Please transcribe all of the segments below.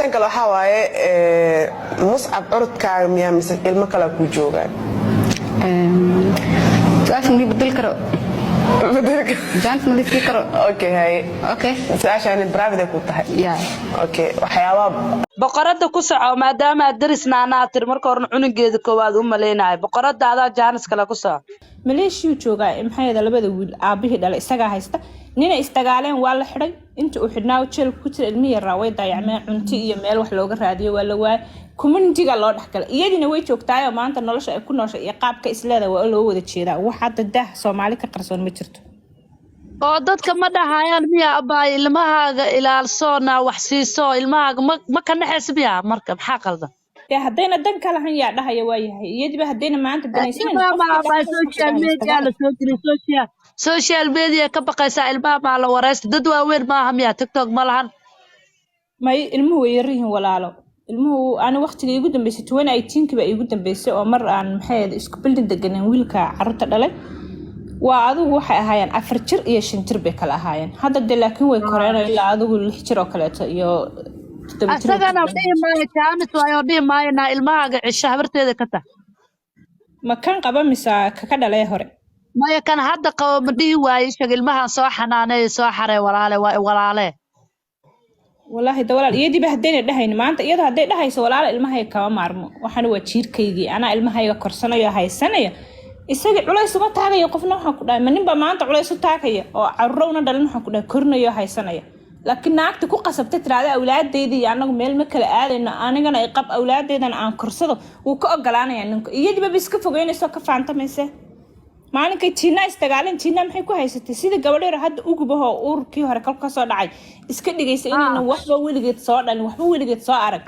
سؤال كلا حواي مصعب عرض كام يا مثل المكلا كوجوغا سؤال ملي بدل كرو بدك جانت ملي في كرو اوكي هاي اوكي عشان البرافيدا كنت هاي يا اوكي وحيوان boqorada ku soco maadaama darisna anaa tir marka hore cunugeeda koowaad u maleynay boqorada adaa jaanis kala ku soco maleeshiyo jooga maxay labada wiil aabihii dhalay isaga haysta nina istagaaleen waa la xiray inta uu xidhnaa jeel ku jira ilmihi raaway dayacmeen cunti iyo meel wax looga raadiyo waa la waay community-ga loo dhaxgal iyadina way joogtaay oo maanta nolosha ay ku nooshay iyo qaabka isleeda waa loo wada jeedaa waxa dadah Soomaali ka qarsoon ma jirto oo dadka ma dhahayaan miya abaa ilmahaaga ilaalsoona wax siiso ilmahaaga ma ka naxaysibiya marka maxaa qaldan haddayna dan kala han yaa dhahaya waa yahay iyadiba haddayna maanta banaysan social media ka baqaysaa ilmaha maa la waraysta dad waaweyn maaha miya tiktok ma lahan may ilmuhu way yaryihiin walaalo ilmuhu ana waqtiga igu dambeysay 2018 ba igu dambeysay oo mar aan maxay isku bildin deganaan wiilka carruurta dhalay waa adigu waxay ahaayeen 4 jir iyo 5 jir bay kala ahaayeen hadda laakiin way koreenay ilaa adigu 6 jir oo kaleeto iyo asagana dhimaay jaanis waayo dhimaayna ilmahaaga cisho habarteeda ka taa ma kan qaba misa ka dhalay hore maya kan hadda qabo ma dhihi waayo shaqo ilmahan soo xanaanay soo xaray walaale wallahi dawlad iyadiba hadayna dhahayn maanta iyada haday dhahayso walaal ilmahay kaba maarmo waxaan waa jiirkaygii ana ilmahayga korsanayo haysanaya isaga culays uma taagayo qofna waxa ku dhaay maninba maanta culays u taagaya oo carruurna dhalin waxa ku dhaay kornayo haysanaya laakiin naagta ku qasabtay tiraada awlaadeedii iyo anagu meel ma kala aadayno anigana ay qab awlaadeedan aan korsado uu ka ogolaanaya ninka iyadiba iska fogeynayso ka faantamaysa maalinkay tiina istagaalan tiina maxay ku haysatay sida gabadheer hadda ugu baho uurkii hore ka soo dhacay iska dhigaysa inayna waxba weligeed soo dhalin waxba weligeed soo arag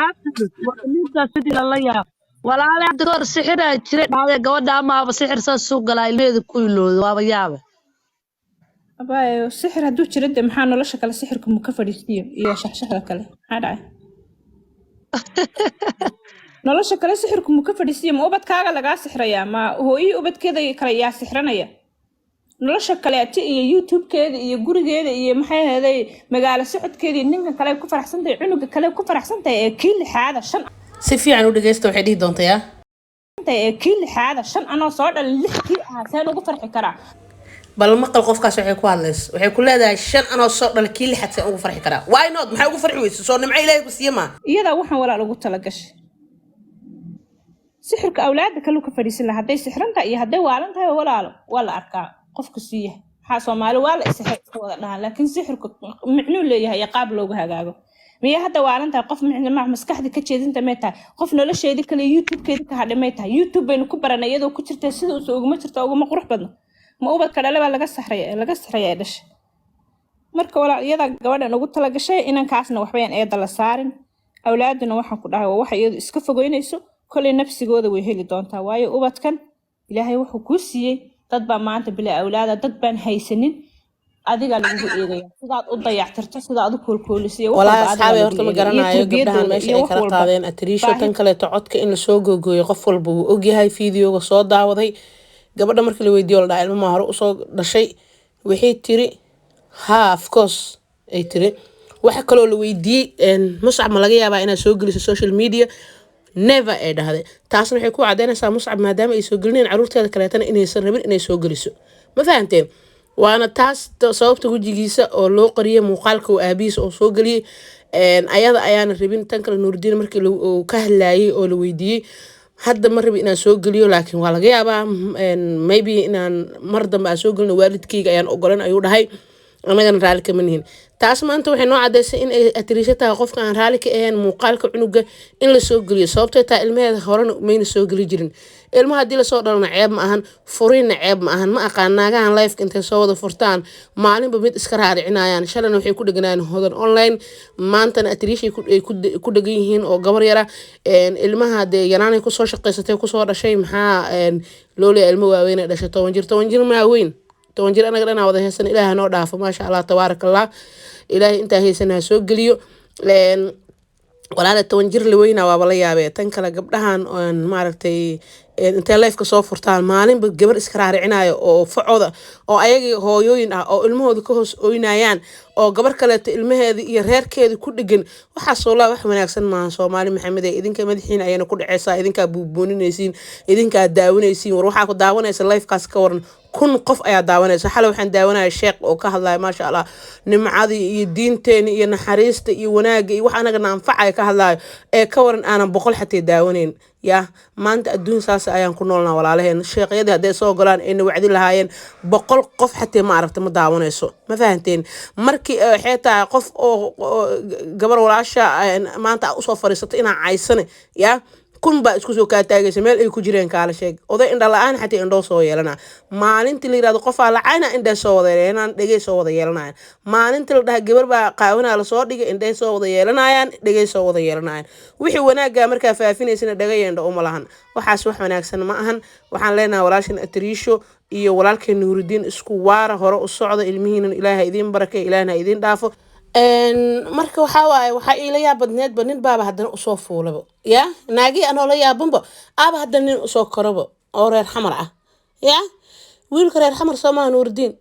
ninka sidii la yaab walaalaha door sixira jiray dhacday gabadha ama sixir soo soo galay leedo ku iloodo waaba yaab abaayo sixir haduu jiro de maxaa nolosha kale sixirku mu ka fadhiistiyo iyo shaxshaxda kale maxaa dhacay nolosha kale sixirku mu ka fadhiistiyo ma ubadkaaga laga sixraya ma hooyi ubadkeeda kale yaa sixranaya nolosha kale ati iyo YouTube-keeda iyo gurigeeda iyo maxay ahaday magaalo socodkeeda ninka kale ku faraxsantay cunuga kale ku faraxsantay ee kii lixaada 5 si fiican u dhageysto waxay dhihi doontaa yaa ee kii lixaada 5 anoo soo dhalin 6 kii saan ugu farxi karaa bal maqal qofkaas waxay ku hadlayso waxay ku leedahay 5 anoo soo dhalin kii lixaad saan ugu farxi karaa why not maxay ugu farxi weyso soo nimco Ilaahay ku siiyama iyada waxaan walaal ugu tala gashay sixirka awlaadda kale ka fadhiisan lahaa haday sixranta iyo haday waalan tahay walaalo waa la arkaa qofku siiya waxa Soomaali waa la isixir wada dhahan laakiin sixirku micnuu leeyahay qaab loogu hagaago miya hadda waalan tahay qof micna maskaxda ka jeedinta ma tahay qof nolosheeda kale YouTube-keeda ka hadhay ma tahay YouTube baynu ku baranay iyadoo ku jirta sida uu ugu ma jirto ugu ma qurux badno ma ubadka dhalaba laga saxray dhash marka walaal iyada gabadhan ugu tala gashay inaan kaasna waxbaan eeda la saarin awlaaduna waxaan ku dhahay waxa iyadu iska fogeynayso kale nafsigooda way heli doontaa waayo ubadkan Ilaahay wuxuu ku siiyay dad baa maanta bila awlaada dad baan haysanin adiga lagu eegaya sidaad u dayactirto sidaad u koolkoolisiyo walaal asxaabi horta ma garanayo gabdhahan meesha ay kala qaadeen atiriisho tan kale codka in la soo googooyo qof walba uu og yahay fiidiyoga soo daawaday gabadha markii la weydiiyo la dhaay ilmaha hore u soo dhashay wixii tiri ha of course ay tiri waxa kale oo la weydiiyay Muscab ma laga yaabaa inaad soo geliso social media never ay dhahday taasna waxay ku cadeynaysaa Muscab maadaama ay soo gelinayaan carruurteeda kaleetana inaysan rabin inay soo geliso ma fahanteen waana taas sababta wajigiisa oo loo qariyay muuqaalka oo aabiis oo soo galiyay ayada ayaana rabin tan kale Nuurdiin markii uu ka hadlaayay oo la weydiiyay hadda ma rabi inaan soo geliyo laakiin waa laga yaabaa maybe inaan mar dambe aan soo gelino waalidkayga ayaan ogolan ayuu dhahay anagana raali kama nihin taas maanta waxay noo cadeysay in ay atiriisho tahay qofka aan raali ka ahayn muuqaalka cunuga in la soo geliyo sababtoo taa ilmaheeda horena mayna soo geli jirin ilmaha haddii lasoo dhalana ceeb ma ahan furiinna ceeb ma ahan ma aqaan naagahan life intay soo wada furtaan maalinba mid iska raaricinayaan shalana waxay ku dheganayaan hodan online maantana atiriishay ku dhegan yihiin oo gabar yara ilmaha dee yaraanay kusoo shaqaysatay kusoo dhashay maxaa loo leeyahay ilmo waaweyn ay dhashay 10 jir maa weyn 10 jir anaga dhanaa wada heesan Ilaahay noo dhaafo maasha Allah tabaarakallah Ilaahay inta heesana soo geliyo walaal 10 jir la weyna waa la yaabay tan kala gabdhahan oo maaragtay intay leefka soo furtaan maalinba gabar iska raaricinayo oo facooda oo ayagii hooyooyin ah oo ilmahooda ka hoos ooynayaan oo gabar kaleeto ilmaheeda iyo reerkeeda ku dhegan waxaasoo laa wax wanaagsan maahan Soomaali maxamed ee idinka madaxiina ayana ku dhaceysaa idinkaa buubuuninaysiin idinkaa daawanaysiin war waxaa ku daawanaysa leefkaas ka waran kun qof ayaa daawanaysa xalay waxaan daawanaya sheekh oo ka hadlaya maasha Allah nimcadii iyo diinteena iyo naxariista iyo wanaaga iyo wax anaga naanfacay ka hadlayo ee ka waran aanan boqol xatee daawanayn ya maanta adduun saas ayaan ku noolnaa walaalaheen sheeqyadii hadday soo golaan ayna wacdi lahaayeen boqol qof xatee ma aragta ma daawanayso ma fahanteen markii xeetaa qof oo gabar walaasha maanta usoo fariisato inaa caysane ya kun baa isku soo kaa taagaysa meel ay ku jireen kaala sheeg oday indha la-aan xataa indhoo soo yeelana maalintii la yirahdo qofaa lacayna indhay soo wada yeelanayaan dhegay soo wada yeelanayaan maalintii la dhaha gabar baa qaawanaa lasoo dhigay indhay soo wada yeelanayaan dhegay soo wada yeelanayaan wixii wanaagaa markaa faafinaysana dhagay indho uma lahan waxaas wax wanaagsan ma ahan waxaan leenahay walaashan Atriisho iyo walaalkeen Nuuridiin isku waara hore u socda ilmihiina Ilaahay idin barakay Ilaahna idin dhaafo marka waxa ila yaabadneedba nin baaba haddana usoo fuulaba ya naagii anoo la yaabanba aaba haddana nin usoo koraba oo reer xamar ah ya wiilka reer xamar Soomaa Nuuridiin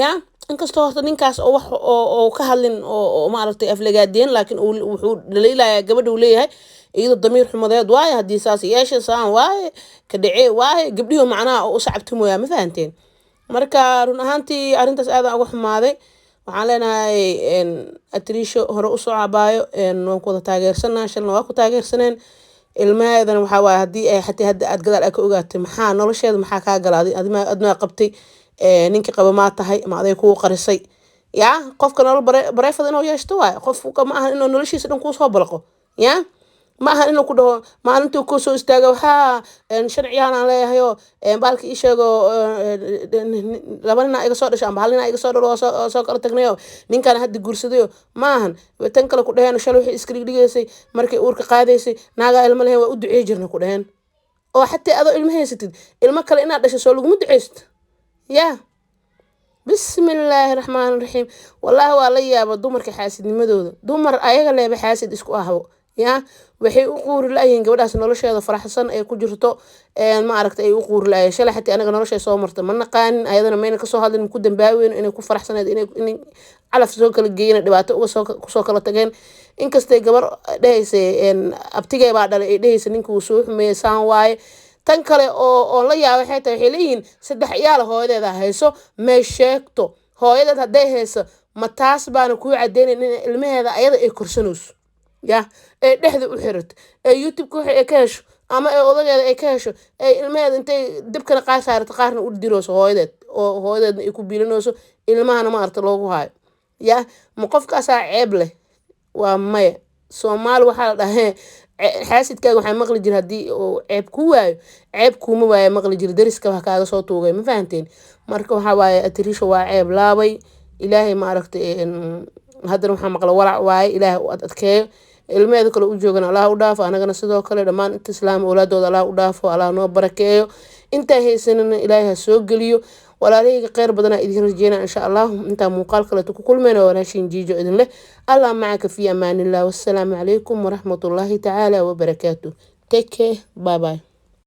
ya inkastoo horta ninkaas oo wax oo ka hadlin oo maaragtay aflagaadeen laakiin wuxuu dhaliilaya gabadha uu leeyahay iyadoo damiir xumadeed waaye haddii saas yeeshay saan waaye ka dhacee waaye gabdhiyo macnaha oo u sacabtumooya ma fahanteen marka run ahaantii arrintaas aad uga xumaaday waxaan leenahay Atriisho hore u soo cabaayo waan ku wada taageersanaa shalna waa ku taageersaneen ilmaheedana waxa waaye haddii ay xataa hadda aad gadaal ka ogaatay maxaa nolosheeda maxaa kaa galaaday admaa qabtay ninkii qaba maa tahay ma aday kuu qarisay ya qofka nolol bareefada inuu yeeshto waaye qofka ma aha inuu noloshiisa dhan kuu soo balaqo ya ma aha inuu ku dhaho maalintuu ku soo istaago waxaa sharciyahan aan leeyahayo baalka ii sheego laba nin iga soo dhashay amba hal nin iga soo dhalo soo kala tagnayo ninkan hadda guursadayo ma ahan tan kale ku dhaheen shalay wixii iska dhigdhigaysay markay uurka qaadaysay naagaa ilmo lehen waa u duceey jirna ku dhaheen oo xataa adoo ilmo haysatid ilmo kale inaad dhashay soo laguma duceysto ya bismillaahi raxmaani raxiim wallaahi waa la yaaba dumarka xaasidnimadooda dumar ayaga leeba xaasid isku ahbo ya waxay u quuri laayihiin gabadhaas nolosheeda faraxsan ay ku jirto ma aragtay ay u quuri laayeen shalay xataa anaga nolosheeda soo martay ma naqaanin ayadana mayna kasoo hadlin ku dambaaween inay ku faraxsaneed inay calaf soo kala geeyeen dhibaato uga soo kala tageen inkastay gabar dhahaysay abtigay baa dhalay ay dhahaysay ninka uu soo xumeeyay saan waaye tan kale oo la yaabay xataa waxay leeyihiin 3 ciyaal hooyadeeda hayso may sheegto hooyadeed hadday hayso ma taas baana kuu cadeynayn in ilmaheeda ayada ay korsanayso ya ee dhexda u xirato ee YouTube ku ka hesho ama ee odageeda ay ka hesho ee ilmaheeda intay dibkana qaar saarto qaarna u dirooso hooyadeed oo hooyadeedna ay ku biilinayso ilmahana ma arta loogu haayo ya ma qofkaas ceeb leh waa maya Soomaali waxa la dhahay xaasidkaaga waxay maqli jir hadii oo ceeb ku waayo ceeb kuma waayo maqli jir dariska wax kaaga soo tuugay ma fahanteen marka waxa waaye Atriisho waa ceeb laabay Ilaahay ma aragtay haddana waxaan maqla walac waaye Ilaahay u adkeeyo ilmeeda kale u joogan Allah u dhaafo anagana sidoo kale dhamaan inta islaam awlaadooda Allah u dhaafo Allah noo barakeeyo inta haysanana Ilaahay soo galiyo walaalahayga khayr badana idin rajeena insha Allah inta muuqaal kale ku kulmayna walaashin jiijo idin leh Allah macaka fi amaanillah wassalamu alaykum wa rahmatullahi ta'ala wa barakatuh take care bye bye